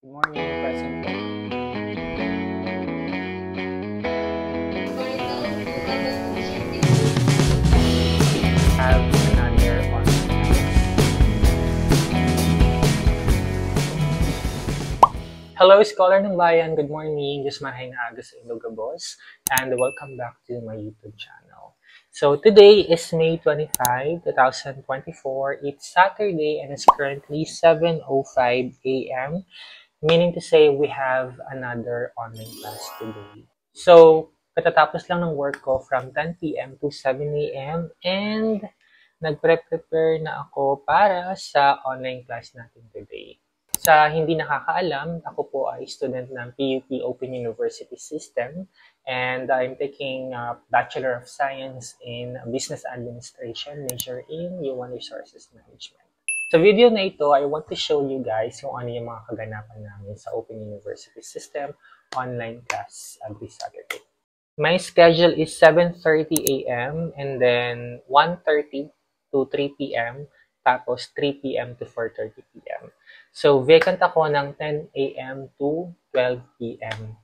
Good morning, present po. Have another on. Hello, Scholar ng Bayan. Good morning. Just marahay na aga sa Iloga Boss. And welcome back to my YouTube channel. So today is May 25, 2024. It's Saturday and it's currently 7:05 a.m. Meaning to say we have another online class today. So, katatapos lang ng work ko from 10 p.m. to 7 a.m. and nagpre-prepare na ako para sa online class natin today. Sa hindi nakakaalam, ako po ay student ng PUP Open University System and I'm taking Bachelor of Science in Business Administration, major in Human Resources Management. Sa video na ito, I want to show you guys kung ano yung mga kaganapan namin sa Open University System online class every Saturday. My schedule is 7:30 a.m. and then 1:30 to 3 p.m. tapos 3 p.m. to 4:30 p.m. So, vacant ako ng 10 a.m. to 12 p.m.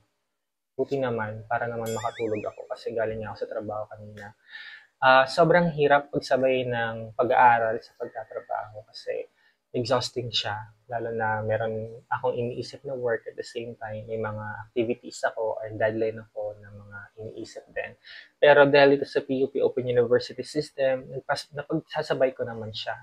Buti naman, para naman makatulog ako kasi galing ako sa trabaho kanina. Sobrang hirap pagsabay ng pag-aaral sa pagtatrabaho kasi exhausting siya. Lalo na meron akong iniisip na work at the same time may mga activities ako or deadline ako ng mga iniisip din. Pero dahil ito sa PUP Open University System, napagsasabay ko naman siya.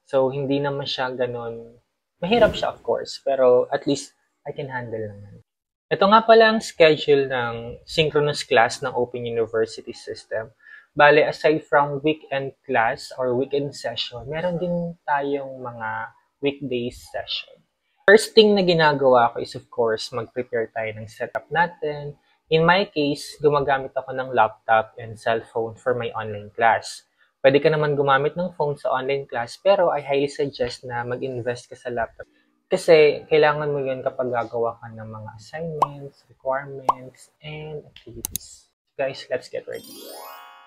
So, hindi naman siya ganun. Mahirap siya of course, pero at least I can handle naman. Ito nga pala ang schedule ng synchronous class ng Open University System. Bale, aside from weekend class or weekend session, meron din tayong mga weekdays session. First thing na ginagawa ko is of course, mag-prepare tayo ng setup natin. In my case, gumagamit ako ng laptop and cellphone for my online class. Pwede ka naman gumamit ng phone sa online class, pero I highly suggest na mag-invest ka sa laptop. Kasi kailangan mo yun kapag gagawa ka ng mga assignments, requirements, and activities. Guys, let's get ready.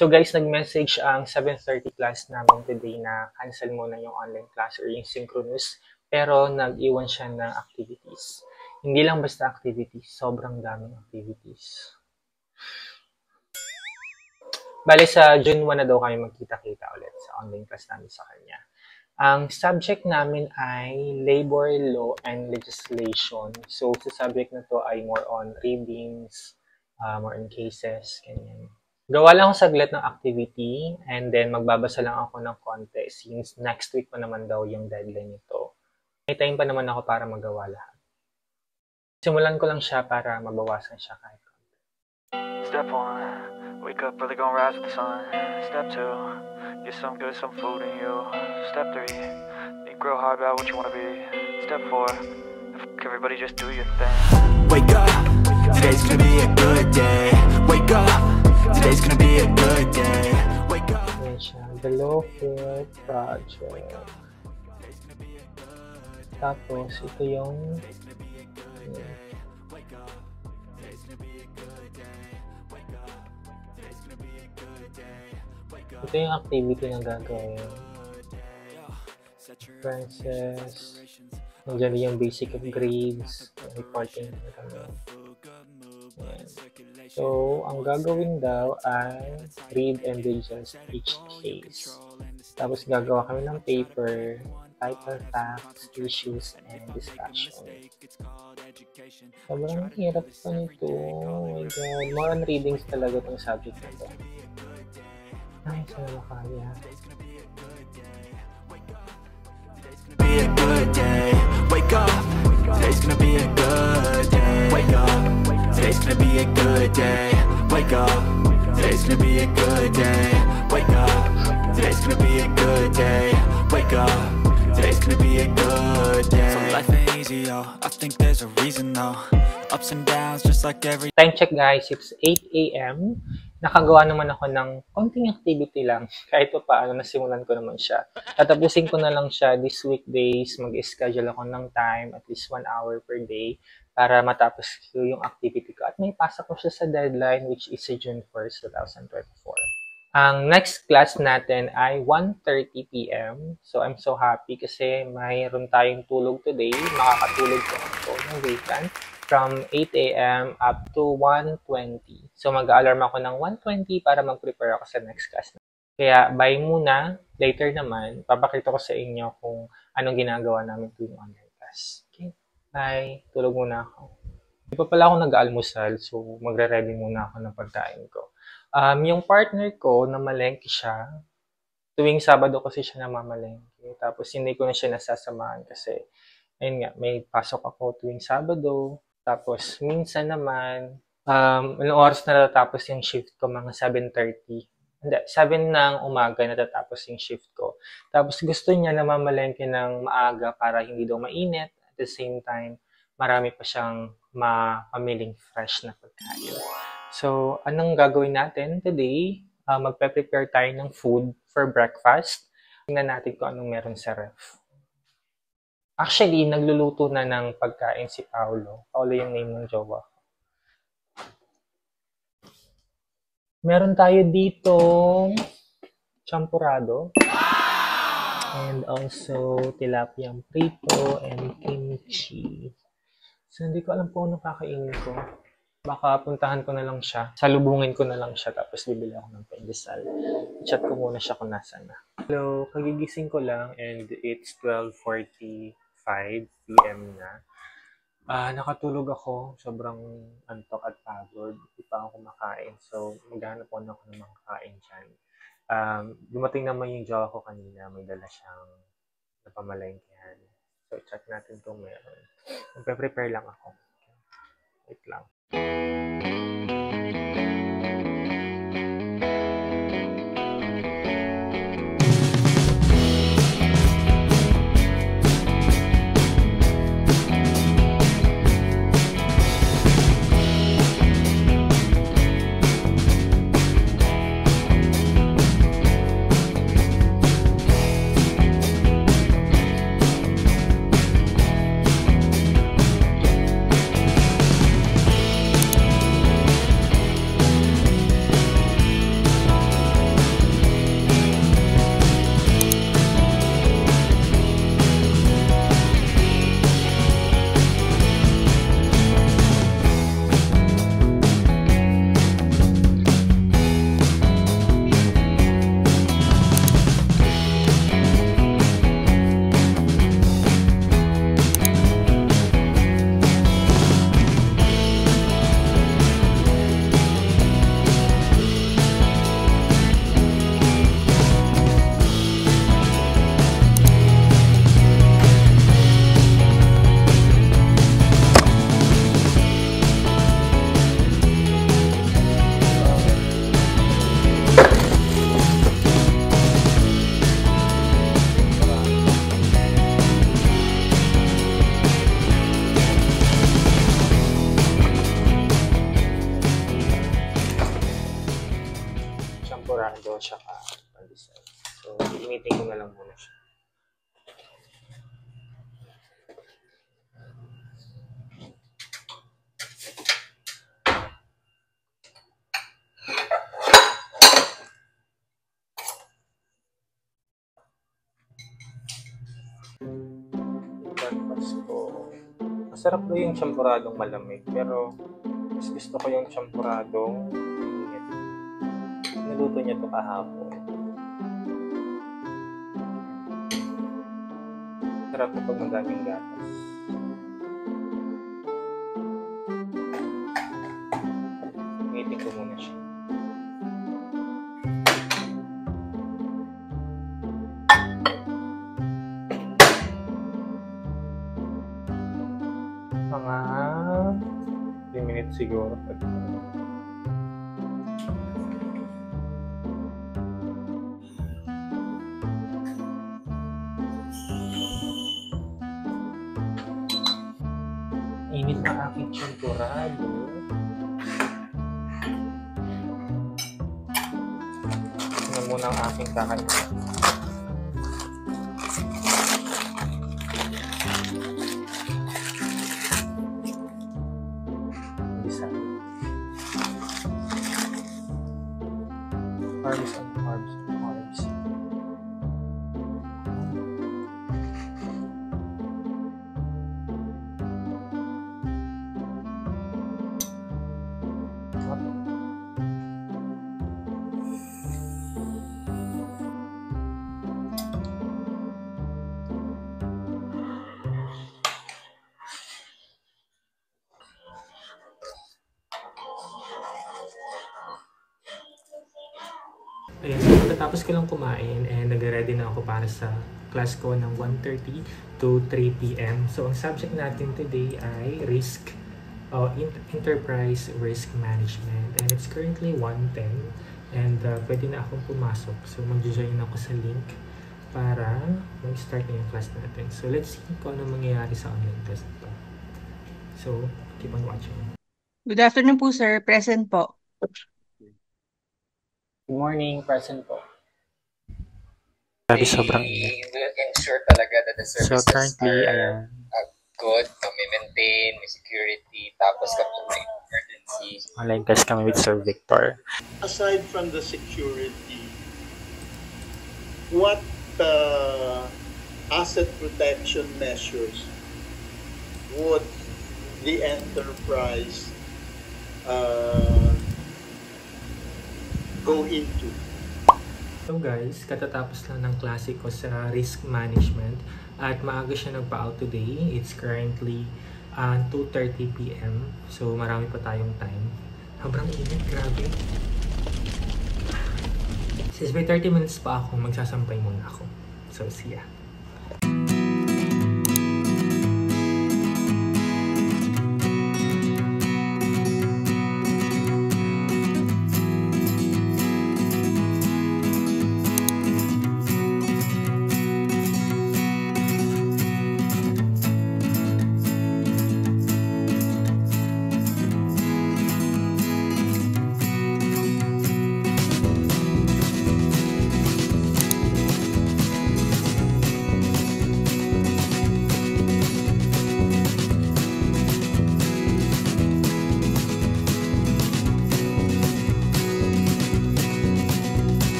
So guys, nag-message ang 7:30 class namin today na cancel muna yung online class or yung synchronous, pero nag-iwan siya ng activities. Hindi lang basta activities, sobrang daming activities. Bale, sa June 1 na daw kami magkita-kita ulit sa online class namin sa kanya. Ang subject namin ay Labor Law and Legislation. So, sa subject na to ay more on readings, more on cases, ganyan. Gawa lang ako saglit ng activity and then magbabasa lang ako ng konti since next week pa naman daw yung deadline nito. May time pa naman ako para magawa lahat. Simulan ko lang siya para mabawasan siya kahit konti. Step 1, wake up early, gonna rise with the sun. Step 2, get some good, some food in you. Step 3, think real hard about what you wanna be. Step 4, everybody just do your thing. Wake up, today's gonna be a good day. Wake up, today's gonna be a good day. Wake up. Yan siya, the Law Fair Project. Tapos, ito yung ito yung activity na gagawin. Prices. Nandiyan yung basic of grades. Reporting na kami. Ayan. So, ang gagawin daw ay read and digest each case. Tapos gagawa kami ng paper, title, facts, issues, and discussion. Sobrang hirap pa nito. Oh my God. More on readings talaga itong subject na ito. Ay, sana makaya. Be a good day. Wake up. Today's gonna be a good day. Wake up. Today's gonna be a good day. Wake up. Today's gonna be a good day. Wake up. Today's gonna be a good day. Wake up. Today's gonna be a good day. So life ain't easy, yo. I think there's a reason though. Ups and downs, just like every. Time check guys, it's 8 a.m. Nakagawa naman ako ng konting activity lang. Kahit pa paano, nasimulan ko naman siya. Tatapusin ko na lang siya this weekdays. Mag-schedule ako ng time, at least 1 hour per day, para matapos ko yung activity ko. At may pasok ko siya sa deadline, which is June 1st, 2024. Ang next class natin ay 1:30 p.m. So, I'm so happy kasi mayroon tayong tulog today. Makakatulog ko ako ng weekend from 8 a.m. up to 1:20. So, mag-alarm ako ng 1:20 para mag-prepare ako sa next class. Kaya, bye muna. Later naman, papakita ko sa inyo kung anong ginagawa namin tuwing online class. Okay? Bye. Tulog muna ako. Hindi pa pala ako nag-almusal, so magre-ready muna ako ng pagkain ko. Yung partner ko, namalengke siya. Tuwing Sabado kasi siya namamalengke. Tapos hindi ko na siya nasasamahan kasi, ayun nga, may pasok ako tuwing Sabado. Tapos minsan naman, ilang oras na natatapos yung shift ko, mga 7:30. Hindi, 7 ng umaga natatapos yung shift ko. Tapos gusto niya namamalengke ng maaga para hindi daw mainit. At the same time, marami pa siyang mamiling fresh na pagkain. So, anong gagawin natin today? Magpe-prepare tayo ng food for breakfast. Tingnan natin kung anong meron sa ref. Actually, nagluluto na ng pagkain si Paolo. Paolo yung name ng jowa ko. Meron tayo ditong champurado. And also, tilapiyang prito and kimchi. So, hindi ko alam po ano kakainin ko. Baka puntahan ko na lang siya. Salubungin ko na lang siya. Tapos bibili ako ng pandesal. Chat ko muna siya kung nasaan na. Hello, kagigising ko lang and it's 12:45 p.m. na. Nakatulog ako. Sobrang antok at pagod. Hindi pa ako kumakain. So, maghanap ako ng mga kain dyan. Dumating naman yung jowa ko kanina. May dala siyang napamalengkehan. So, check natin kung meron. Magpe-prepare lang ako. Wait lang. Champurado tsaka pandesal. So, initin ko na lang muna siya. Breakfast ko. Masarap daw yung champuradong malamig, pero mas gusto ko yung champuradong init. Niluto niya to kahapon. Sarap kapag madaming gatas. Initin ko muna siya. Mga 3 minutes siguro. Init na aking champurado. Ito na muna ang aking kakainin. Parmesan. Ayan, so pagkatapos ko lang kumain and nag-ready na ako para sa class ko ng 1:30 to 3 p.m. So, ang subject natin today ay Enterprise Risk Management. And it's currently 1:10 and pwede na akong pumasok. So, mag-join ako sa link para mag-start na yung class natin. So, let's see kung ano mangyayari sa online test to. So, keep on watching. Good afternoon po, sir. Present po. Good morning, present po. Grabe, sobrang They will ensure talaga that the services currently, are good, may maintain, may security, tapos kapag may emergency. online test kami with Sir Victor. Aside from the security, what asset protection measures would the enterprise go into? So guys, katatapos lang ng klase ko sa risk management at maaga siya nagpa-out today. It's currently 2:30 p.m. So marami pa tayong time. Sobrang init, grabe. Since may 30 minutes pa ako, magsasampay muna ako. So see ya.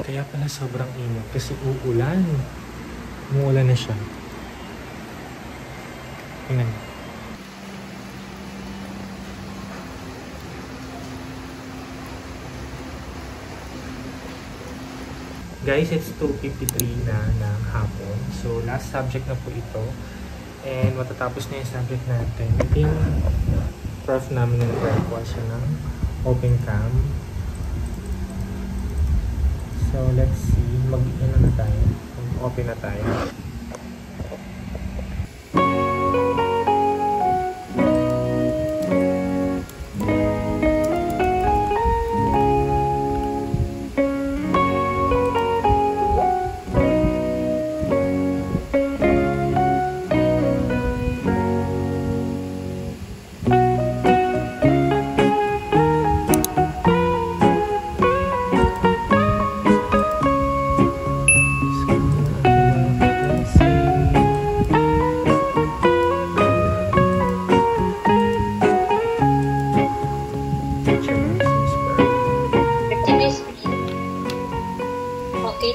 Kaya pala sobrang init kasi uulan. Umuulan na siya. Tingnan. Guys, it's 2:53 na ng hapon. So, last subject na po ito. And matatapos na yung subject natin. Ito yung prof namin na nag-require siya ng open cam. So, let's see. Mag-ina na tayo. Open na tayo.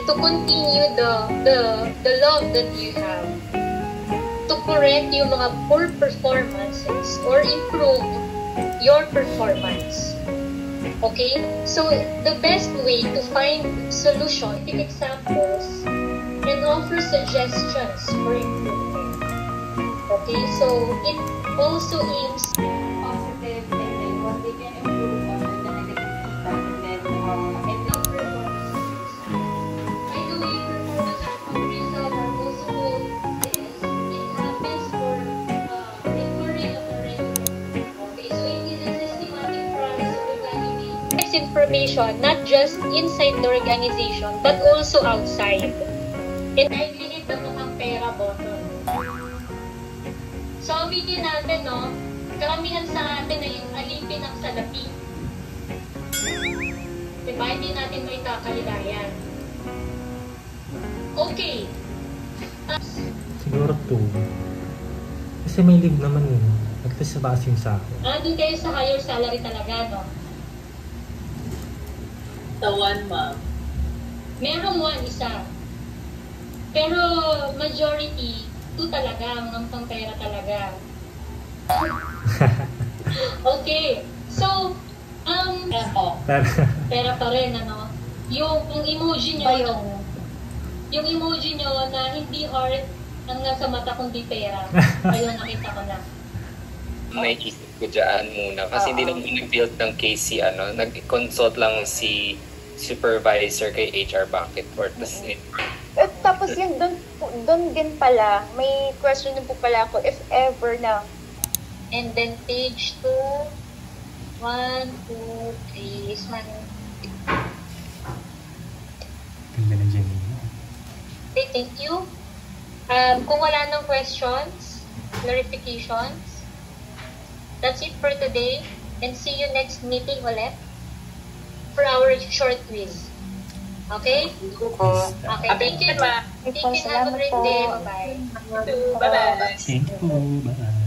To continue the love that you have, to correct yung mga poor performances or improve your performance. Okay? So, the best way to find solution, take examples, and offer suggestions for improvement. Okay? So, it also aims positive and then what they can improve on the negative feedback and then and the performance. By the way, performance appraisal or also this, it happens for recurring of the resident. Okay, so it is a systematic process of evaluating this information not just inside the organization but also outside. And I believe the mukhang pera button. So, ang video natin, no, karamihan sa atin ay yung alipin ng salapi. Diba? Hindi natin may kakalilayan. Okay. Siguro 2. Kasi may leave naman yun. At least sa base yung sa akin. Doon kayo sa higher salary talaga, no? The one, ma'am. Merong 1 isa. Pero majority, 2 talaga, mga pang-pera talaga. Okay. So, pera pa rin, ano? Yung emoji nyo, yung emoji nyo na hindi heart, Ang nasa mata kundi pera. Ayun, nakita ko na. Naisip ko dyan muna. Kasi hindi naman nag-build ng case si nag-consult lang si supervisor kay HR bakit for the Tapos yun, doon din pala, may question din po pala ako, if ever na. And then page 2, 1, 2, 3 is man. Ganda na dyan yun. Okay, thank you. Kung wala ng questions, clarifications, that's it for today. And see you next meeting ulit for our short quiz. Okay? Okay, thank you. Thank you. Have a great day. Bye-bye. Bye-bye. Thank you. Bye.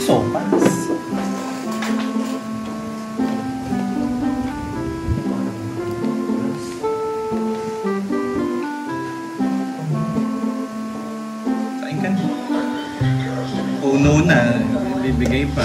Sopas. Kain ka na. Puno na, bibigay pa.